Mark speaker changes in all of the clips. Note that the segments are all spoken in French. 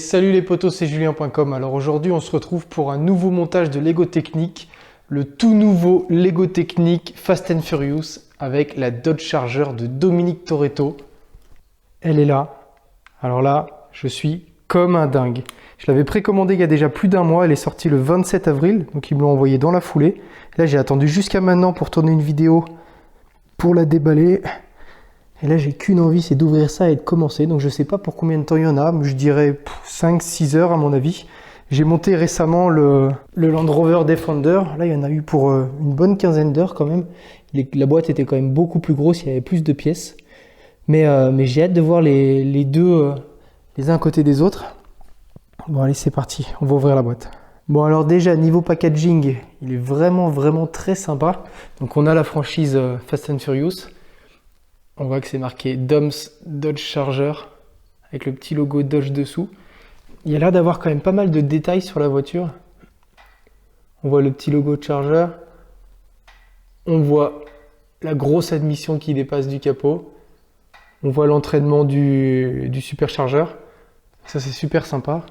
Speaker 1: salut les potos, c'est Julien.com. Alors aujourd'hui, on se retrouve pour un nouveau montage de Lego Technic, le tout nouveau Lego Technic Fast and Furious avec la Dodge Charger de Dominique Toretto. Elle est là. Alors là, je suis comme un dingue. Je l'avais précommandée il y a déjà plus d'un mois. Elle est sortie le 27 avril, donc ils me l'ont envoyée dans la foulée. Là, j'ai attendu jusqu'à maintenant pour tourner une vidéo pour la déballer. Et là, j'ai qu'une envie, c'est d'ouvrir ça et de commencer. Donc, je sais pas pour combien de temps il y en a. Je dirais 5-6 heures à mon avis. J'ai monté récemment le Land Rover Defender. Là, il y en a eu pour une bonne quinzaine d'heures quand même. La boîte était quand même beaucoup plus grosse, il y avait plus de pièces. Mais j'ai hâte de voir les deux, les uns à côté des autres. Bon, allez, c'est parti. On va ouvrir la boîte. Bon, alors déjà, niveau packaging, il est vraiment très sympa. Donc, on a la franchise Fast and Furious. On voit que c'est marqué Dom's Dodge Charger avec le petit logo Dodge dessous. Il y a l'air d'avoir quand même pas mal de détails sur la voiture. On voit le petit logo Charger. On voit la grosse admission qui dépasse du capot. On voit l'entraînement du superchargeur. Ça, c'est super sympa.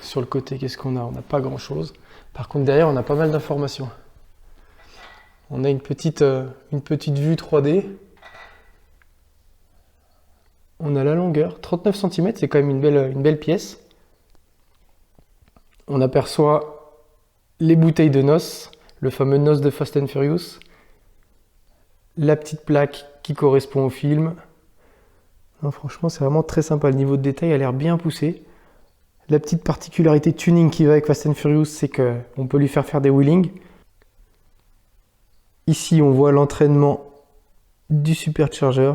Speaker 1: Sur le côté, qu'est-ce qu'on a? On n'a pas grand-chose. Par contre, derrière, on a pas mal d'informations. On a une petite vue 3D. On a la longueur, 39 cm, c'est quand même une belle pièce. On aperçoit les bouteilles de NOS, le fameux NOS de Fast and Furious. La petite plaque qui correspond au film. Non, franchement, c'est vraiment très sympa. Le niveau de détail a l'air bien poussé. La petite particularité tuning qui va avec Fast and Furious, c'est qu'on peut lui faire des wheelings. Ici, on voit l'entraînement du supercharger.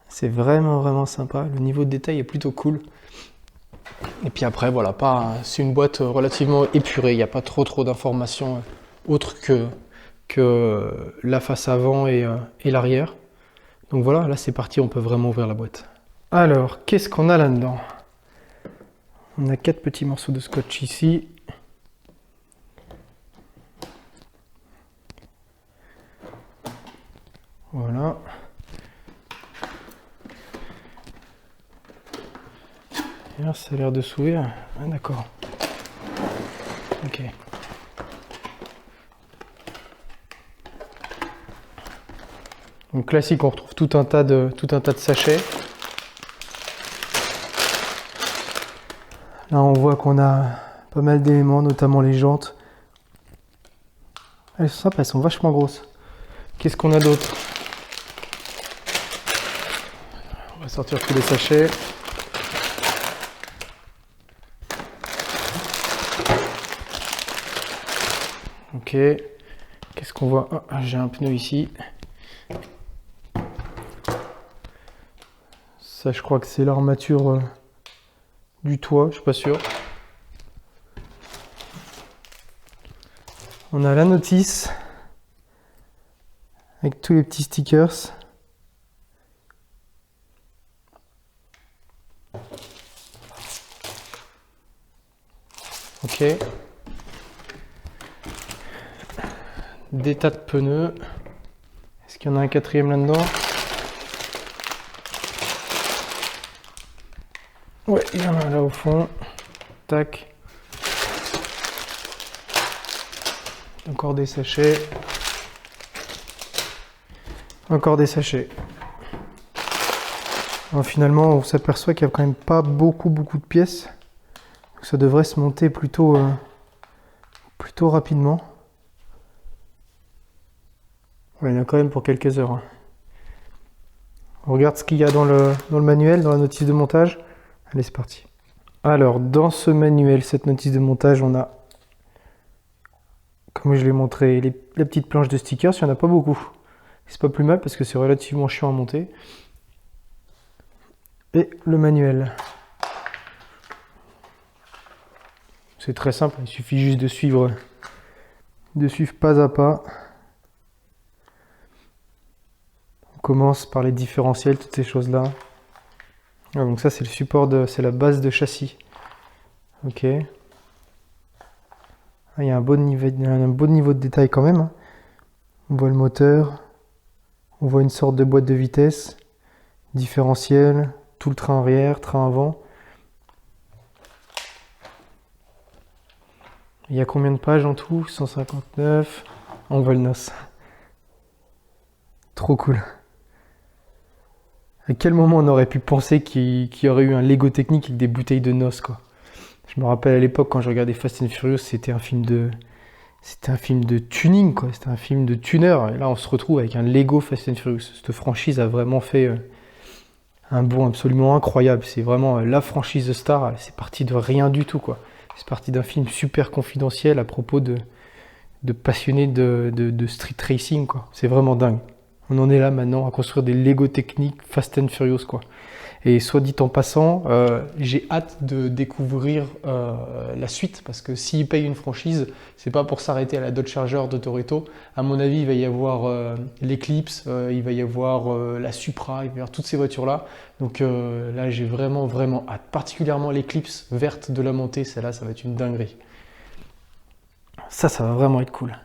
Speaker 1: C'est vraiment sympa. Le niveau de détail est plutôt cool. Et puis après, voilà, c'est une boîte relativement épurée. Il n'y a pas trop d'informations autres que la face avant et l'arrière. Donc voilà, là c'est parti, on peut vraiment ouvrir la boîte. Alors, qu'est-ce qu'on a là-dedans? On a 4 petits morceaux de scotch ici. Voilà. Et là, ça a l'air de s'ouvrir. Ah, d'accord. Ok. Donc classique, on retrouve tout un tas de sachets. Là, on voit qu'on a pas mal d'éléments, notamment les jantes. Elles sont sympas, elles sont vachement grosses. Qu'est-ce qu'on a d'autre? On va sortir tous les sachets. Ok. Qu'est-ce qu'on voit? Ah, j'ai un pneu ici. Ça, je crois que c'est l'armature du toit, je suis pas sûr. On a la notice avec tous les petits stickers. Ok. Des tas de pneus. Est-ce qu'il y en a un quatrième là-dedans? Ouais, il y en a là au fond. Tac. Encore des sachets. Encore des sachets. Alors, finalement, on s'aperçoit qu'il n'y a quand même pas beaucoup de pièces. Donc, ça devrait se monter plutôt rapidement. Ouais, il y en a quand même pour quelques heures. On regarde ce qu'il y a dans le manuel, dans la notice de montage. Allez, c'est parti. Alors, dans ce manuel, cette notice de montage, on a, comme je l'ai montré, la petite planche de stickers. Il n'y en a pas beaucoup. C'est pas plus mal parce que c'est relativement chiant à monter. Et le manuel. C'est très simple, il suffit juste de suivre pas à pas. On commence par les différentiels, toutes ces choses-là. Ah, donc ça c'est le support, c'est la base de châssis. Ok. Ah, il y a un bon niveau de détail quand même. On voit le moteur. On voit une sorte de boîte de vitesse. Différentiel. Tout le train arrière, train avant. Il y a combien de pages en tout? 159. On voit le noce. Trop cool. À quel moment on aurait pu penser qu'il y aurait eu un Lego Technic avec des bouteilles de noces, quoi. Je me rappelle à l'époque quand je regardais Fast and Furious, c'était un film de tuning, quoi. C'était un film de tuner. Et là, on se retrouve avec un Lego Fast and Furious. Cette franchise a vraiment fait un bond absolument incroyable. C'est vraiment la franchise de Star. C'est parti de rien du tout, quoi. C'est parti d'un film super confidentiel à propos de passionnés de street racing, quoi. C'est vraiment dingue. On en est là maintenant à construire des Lego Technic Fast and Furious, quoi. Et soit dit en passant, j'ai hâte de découvrir la suite, parce que s'ils payent une franchise, c'est pas pour s'arrêter à la Dodge Charger de Toretto. À mon avis, il va y avoir l'Eclipse, il va y avoir la Supra, il va y avoir toutes ces voitures-là. Donc là, j'ai vraiment hâte. Particulièrement l'Eclipse verte de la montée, celle-là, ça va être une dinguerie. Ça va vraiment être cool.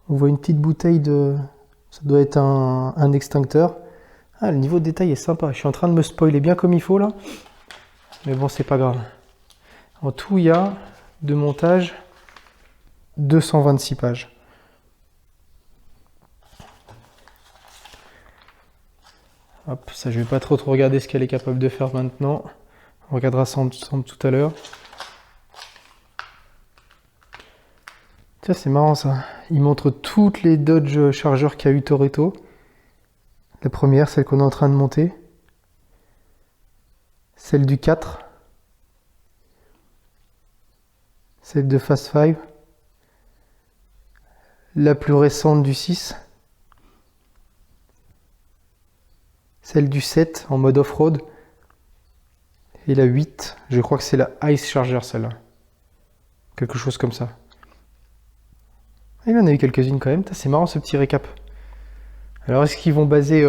Speaker 1: On voit une petite bouteille de... Ça doit être un extincteur. Ah, le niveau de détail est sympa. Je suis en train de me spoiler bien comme il faut là. Mais bon, c'est pas grave. En tout, il y a de montage 226 pages. Hop, ça je vais pas trop regarder ce qu'elle est capable de faire maintenant. On regardera ça ensemble tout à l'heure. Tiens, c'est marrant ça. Il montre toutes les Dodge Charger qu'a eu Toretto. La première, celle qu'on est en train de monter. Celle du 4. Celle de Fast 5. La plus récente du 6. Celle du 7 en mode off-road. Et la 8, je crois que c'est la Ice Charger celle-là. Quelque chose comme ça. Il y en a eu quelques-unes quand même. C'est marrant ce petit récap. Alors est-ce qu'ils vont baser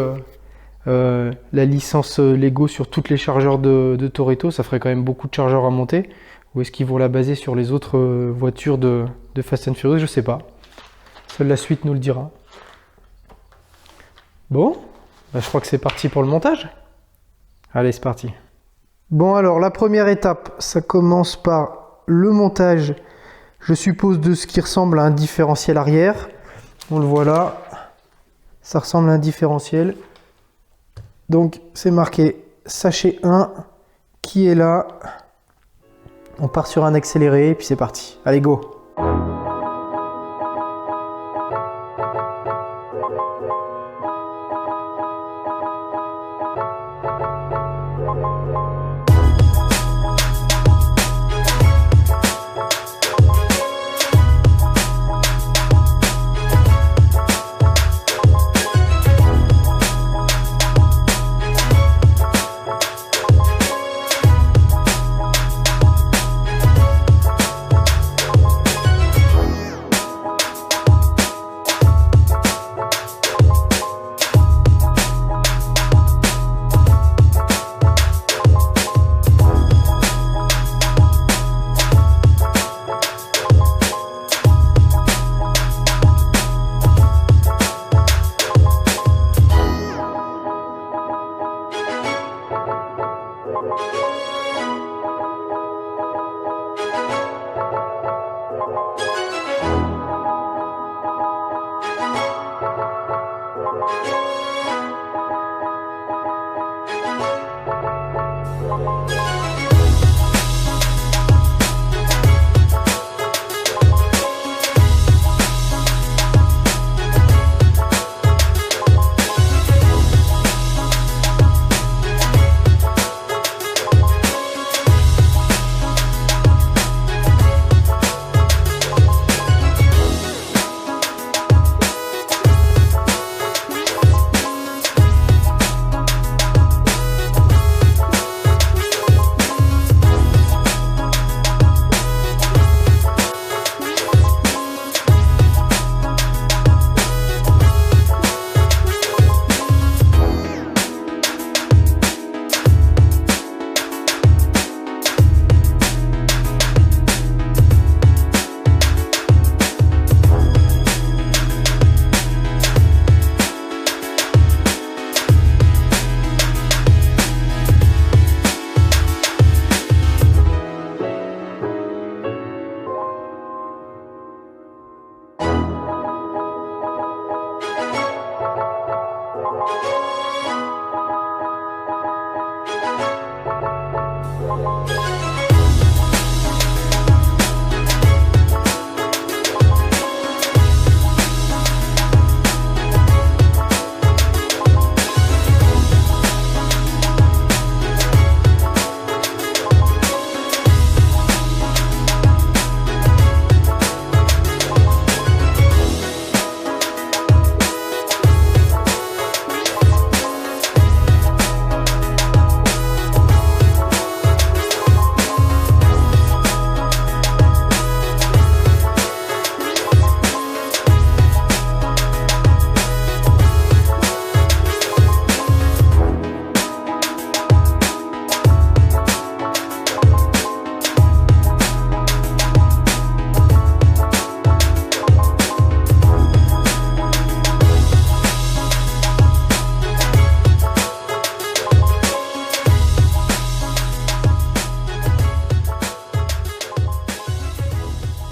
Speaker 1: la licence Lego sur toutes les chargeurs de Toretto? Ça ferait quand même beaucoup de chargeurs à monter. Ou est-ce qu'ils vont la baser sur les autres voitures de Fast and Furious? Je sais pas. Seule la suite nous le dira. Bon, bah, je crois que c'est parti pour le montage. Allez, c'est parti. Bon alors, la première étape, ça commence par le montage, je suppose, de ce qui ressemble à un différentiel arrière. On le voit là. Ça ressemble à un différentiel. Donc c'est marqué sachet 1 qui est là. On part sur un accéléré et puis c'est parti. Allez, go!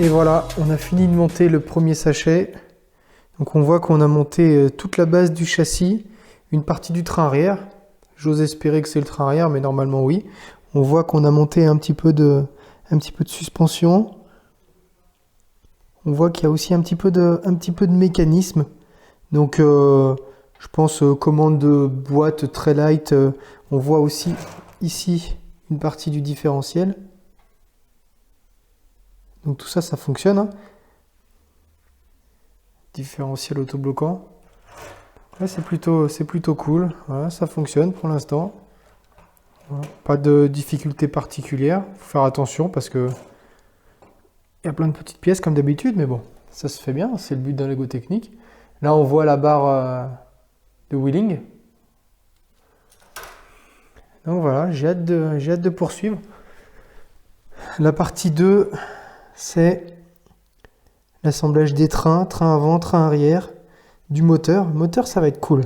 Speaker 1: Et voilà, on a fini de monter le premier sachet. Donc on voit qu'on a monté toute la base du châssis, une partie du train arrière. J'ose espérer que c'est le train arrière, mais normalement oui. On voit qu'on a monté un petit peu de suspension. On voit qu'il y a aussi un petit peu de mécanisme. Donc je pense commande de boîte très light. On voit aussi ici une partie du différentiel. Donc tout ça, ça fonctionne. Hein. Différentiel autobloquant. Là, c'est plutôt cool. Voilà, ça fonctionne pour l'instant. Voilà. Pas de difficulté particulière. Faut faire attention parce que il y a plein de petites pièces comme d'habitude, mais bon, ça se fait bien. C'est le but d'un Lego technique. Là, on voit la barre de wheeling. Donc voilà, j'ai hâte de poursuivre. La partie 2, c'est l'assemblage des trains, train avant, train arrière, du moteur. Le moteur, ça va être cool.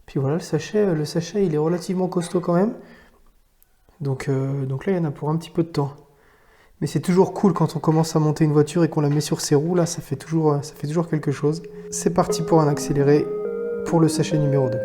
Speaker 1: Puis voilà, le sachet, il est relativement costaud quand même. Donc là, il y en a pour un petit peu de temps. Mais c'est toujours cool quand on commence à monter une voiture et qu'on la met sur ses roues. Là, ça fait toujours quelque chose. C'est parti pour un accéléré pour le sachet numéro 2.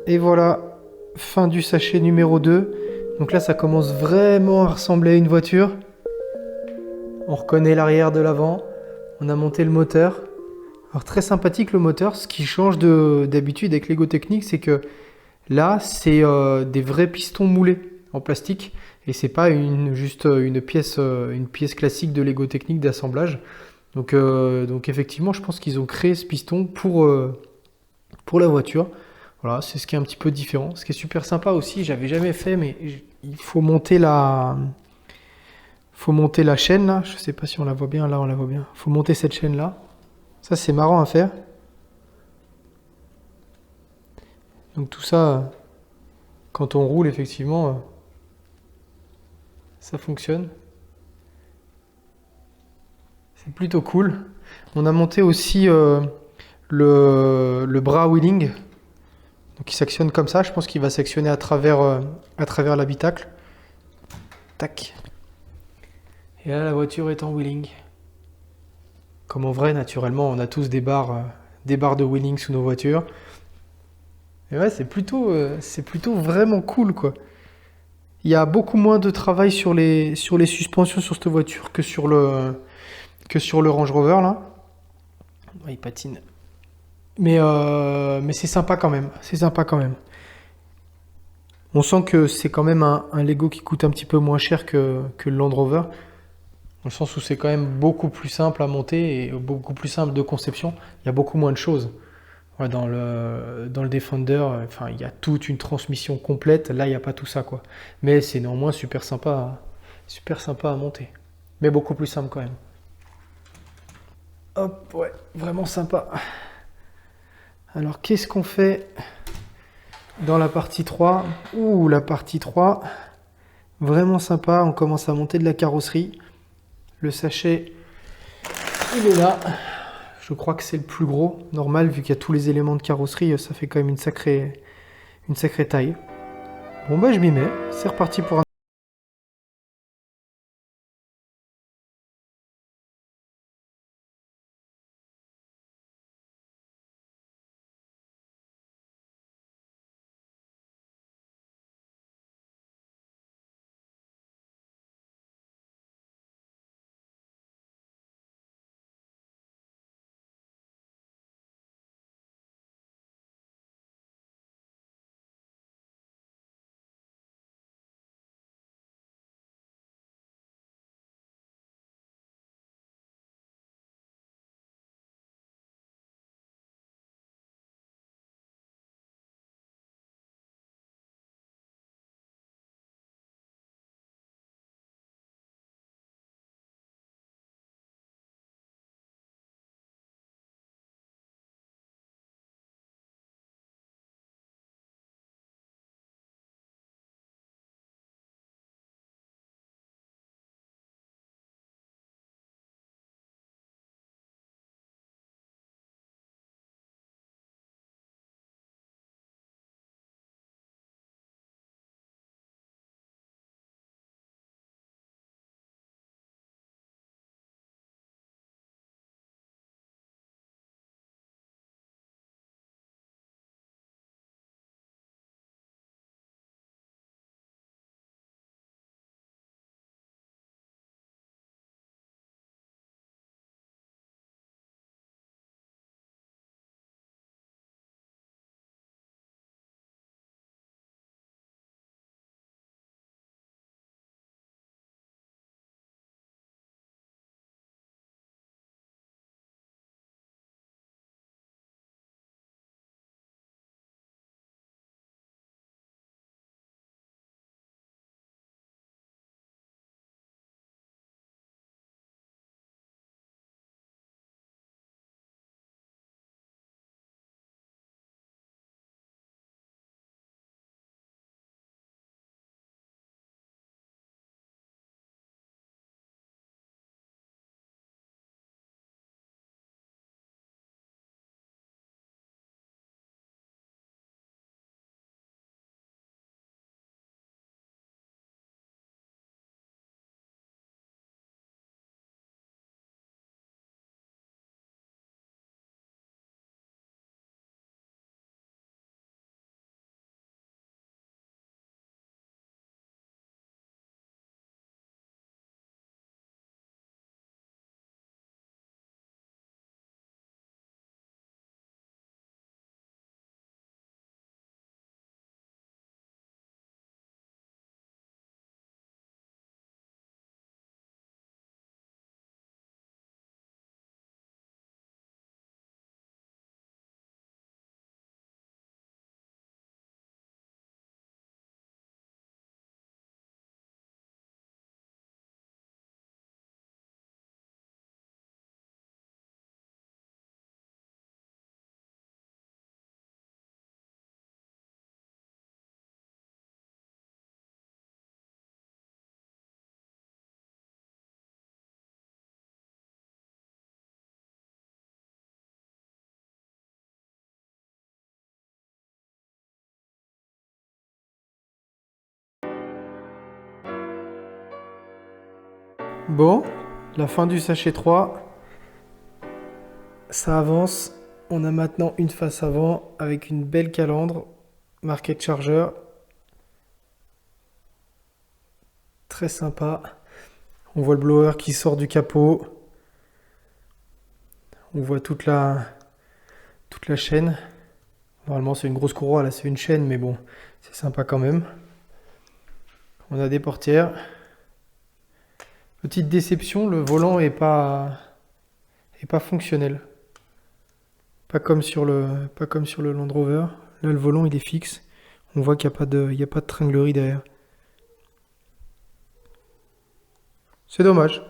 Speaker 1: Et voilà, fin du sachet numéro 2. Donc là, ça commence vraiment à ressembler à une voiture. On reconnaît l'arrière de l'avant. On a monté le moteur. Alors très sympathique le moteur. Ce qui change d'habitude avec Lego Technic, c'est que là, c'est des vrais pistons moulés en plastique. Et c'est pas juste une pièce classique de Lego Technic d'assemblage. Donc effectivement, je pense qu'ils ont créé ce piston pour la voiture. Voilà, c'est ce qui est un petit peu différent. Ce qui est super sympa aussi, j'avais jamais fait, mais il faut monter la chaîne là. Je sais pas si on la voit bien, là on la voit bien. Il faut monter cette chaîne là. Ça c'est marrant à faire. Donc tout ça, quand on roule, effectivement, ça fonctionne. C'est plutôt cool. On a monté aussi le bras wheeling. Donc il s'actionne comme ça. Je pense qu'il va s'actionner à travers l'habitacle. Tac. Et là, la voiture est en wheeling. Comme en vrai, naturellement, on a tous des barres de wheeling sous nos voitures. Et ouais, c'est plutôt vraiment cool, quoi. Il y a beaucoup moins de travail sur les suspensions sur cette voiture que sur le Range Rover, là. Ouais, il patine. Mais c'est sympa quand même. C'est sympa quand même. On sent que c'est quand même un Lego qui coûte un petit peu moins cher que le Land Rover. Dans le sens où c'est quand même beaucoup plus simple à monter et beaucoup plus simple de conception. Il y a beaucoup moins de choses. Ouais, dans le Defender, enfin, il y a toute une transmission complète. Là, il n'y a pas tout ça, quoi. Mais c'est néanmoins super sympa à monter. Mais beaucoup plus simple quand même. Hop, ouais, vraiment sympa. Alors, qu'est-ce qu'on fait dans la partie 3? Ouh, la partie 3, vraiment sympa. On commence à monter de la carrosserie. Le sachet, il est là. Je crois que c'est le plus gros. Normal, vu qu'il y a tous les éléments de carrosserie, ça fait quand même une sacrée taille. Bon, bah, je m'y mets. C'est reparti pour un Bon, la fin du sachet 3. Ça avance. On a maintenant une face avant avec une belle calandre marquée Charger. Très sympa. On voit le blower qui sort du capot. On voit toute la chaîne. Normalement c'est une grosse courroie, là c'est une chaîne, mais bon, c'est sympa quand même. On a des portières. Petite déception, le volant est pas fonctionnel. Pas comme sur le Land Rover. Là le volant il est fixe. On voit qu'il n'y a pas de tringlerie derrière. C'est dommage.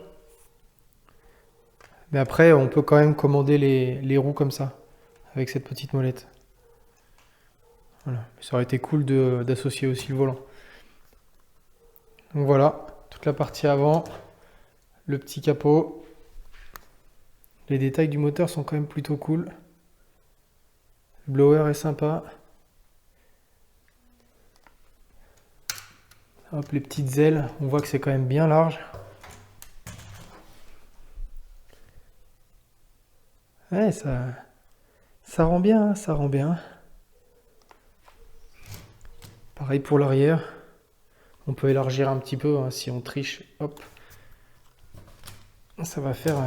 Speaker 1: Mais après, on peut quand même commander les roues comme ça, avec cette petite molette. Voilà. Ça aurait été cool d'associer aussi le volant. Donc voilà, toute la partie avant, le petit capot. Les détails du moteur sont quand même plutôt cool. Le blower est sympa. Hop, les petites ailes, on voit que c'est quand même bien large. Ouais, ça rend bien, hein, ça rend bien. Pareil pour l'arrière. On peut élargir un petit peu hein, si on triche. Hop. Ça va faire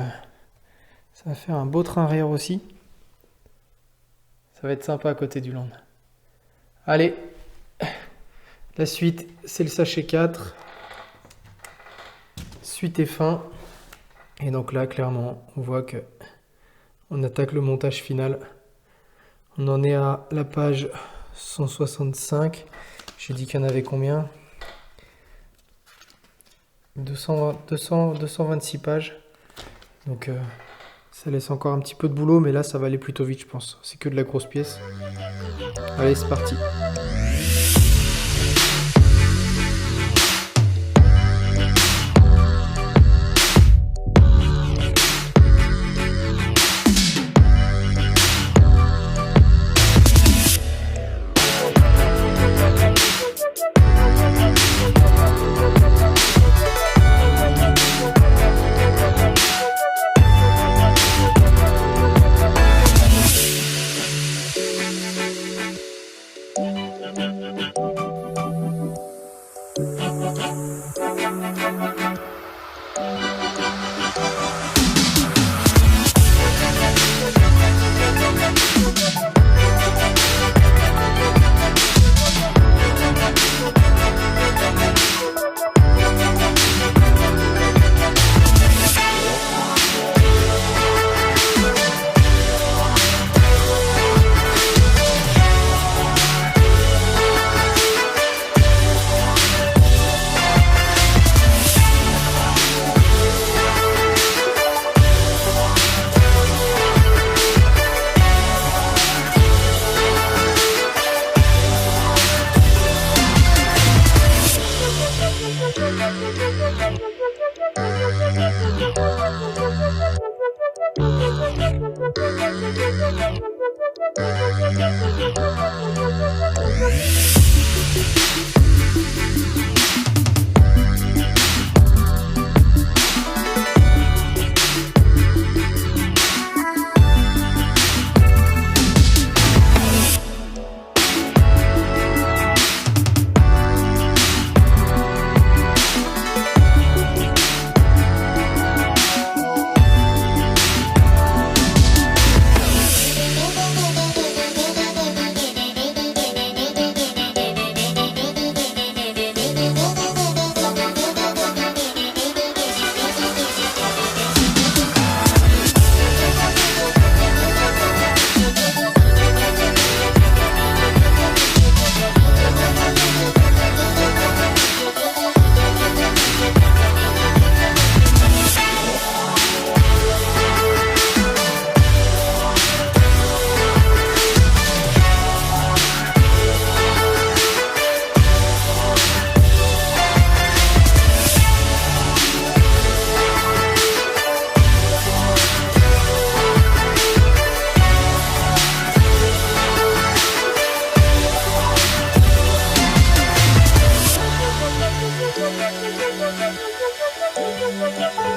Speaker 1: un beau train arrière aussi. Ça va être sympa à côté du Land. Allez, la suite, c'est le sachet 4. Suite et fin. Et donc là, clairement, on voit que on attaque le montage final. On en est à la page 165. J'ai dit qu'il y en avait combien? 226 pages. Donc ça laisse encore un petit peu de boulot, mais là ça va aller plutôt vite, je pense. C'est que de la grosse pièce. Allez, c'est parti.
Speaker 2: Thank you.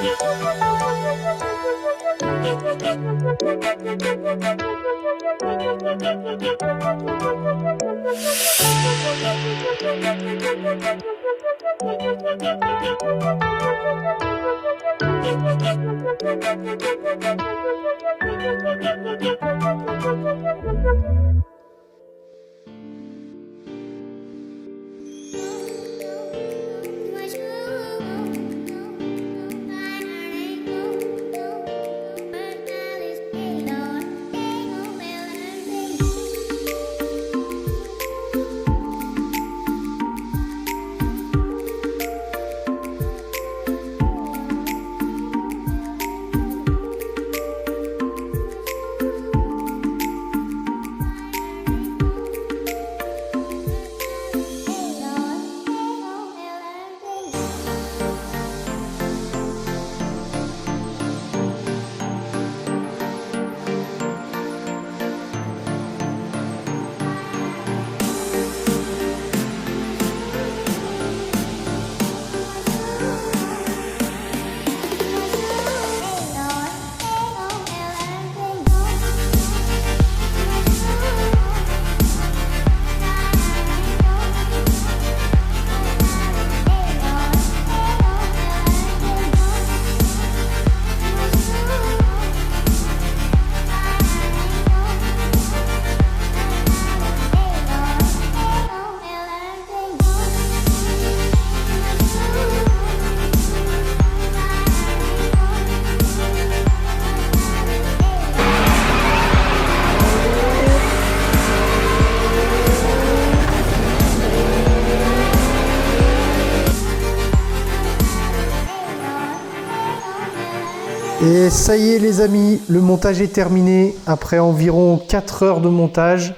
Speaker 1: Et ça y est les amis, le montage est terminé. Après environ 4 heures de montage,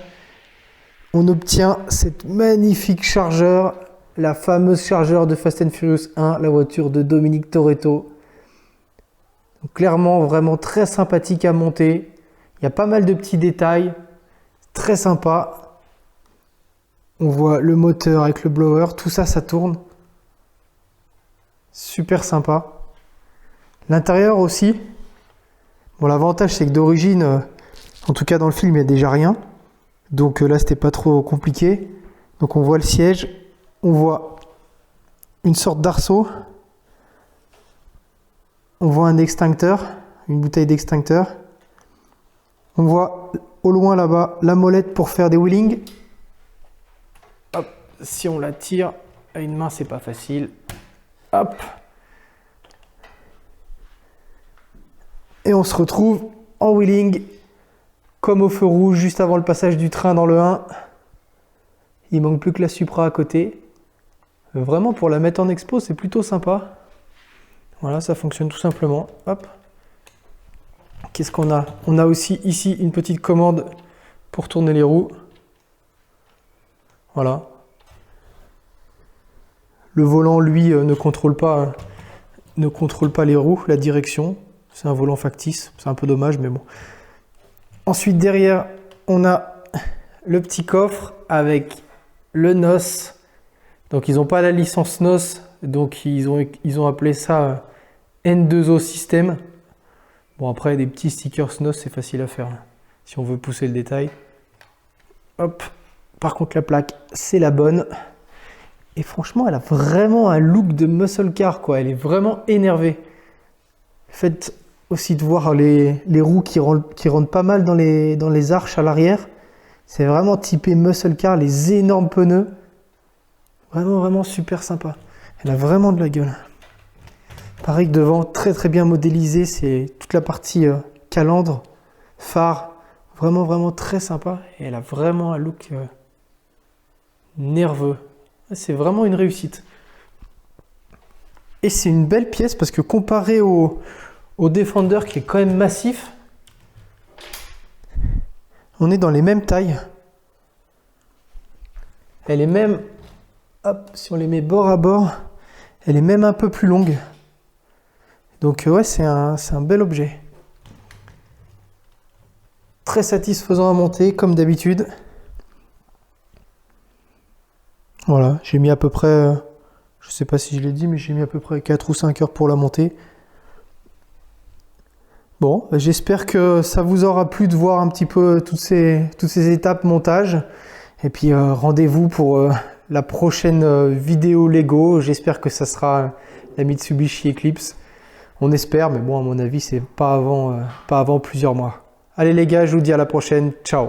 Speaker 1: on obtient cette magnifique chargeur, la fameuse chargeur de Fast and Furious 1, la voiture de Dominique Toretto. Donc, clairement, vraiment très sympathique à monter. Il y a pas mal de petits détails, très sympa. On voit le moteur avec le blower, tout ça, ça tourne. Super sympa. L'intérieur aussi. Bon, l'avantage c'est que d'origine, en tout cas dans le film, il n'y a déjà rien. Donc là, c'était pas trop compliqué. Donc on voit le siège, on voit une sorte d'arceau, on voit un extincteur, une bouteille d'extincteur. On voit au loin là-bas la molette pour faire des wheelings. Hop, si on la tire à une main, c'est pas facile. Hop. Et on se retrouve en wheeling, comme au feu rouge, juste avant le passage du train dans le 1. Il manque plus que la Supra à côté. Vraiment, pour la mettre en expo, c'est plutôt sympa. Voilà, ça fonctionne tout simplement. Hop. Qu'est-ce qu'on a? On a aussi ici une petite commande pour tourner les roues. Voilà. Le volant, lui, ne contrôle pas les roues, la direction. C'est un volant factice, c'est un peu dommage, mais bon. Ensuite, derrière, on a le petit coffre avec le NOS. Donc, ils n'ont pas la licence NOS, donc ils ont appelé ça N2O System. Bon, après, des petits stickers NOS, c'est facile à faire, si on veut pousser le détail. Hop. Par contre, la plaque, c'est la bonne. Et franchement, elle a vraiment un look de muscle car, quoi. Elle est vraiment énervée. Faites aussi de voir les roues qui rentrent pas mal dans les arches à l'arrière. C'est vraiment typé muscle car, les énormes pneus. Vraiment, vraiment super sympa. Elle a vraiment de la gueule. Pareil que devant, très très bien modélisé. C'est toute la partie calandre, phare. Vraiment, vraiment très sympa. Et elle a vraiment un look nerveux. C'est vraiment une réussite. Et c'est une belle pièce parce que comparé au Defender qui est quand même massif, on est dans les mêmes tailles. Elle est même, hop, si on les met bord à bord, elle est même un peu plus longue. Donc ouais, c'est un bel objet. Très satisfaisant à monter, comme d'habitude. Voilà, j'ai mis à peu près, je sais pas si je l'ai dit, mais j'ai mis à peu près 4 ou 5 heures pour la monter. Bon, j'espère que ça vous aura plu de voir un petit peu toutes ces étapes montage. Et puis rendez-vous pour la prochaine vidéo Lego. J'espère que ça sera la Mitsubishi Eclipse. On espère, mais bon, à mon avis, c'est pas avant plusieurs mois. Allez les gars, je vous dis à la prochaine. Ciao.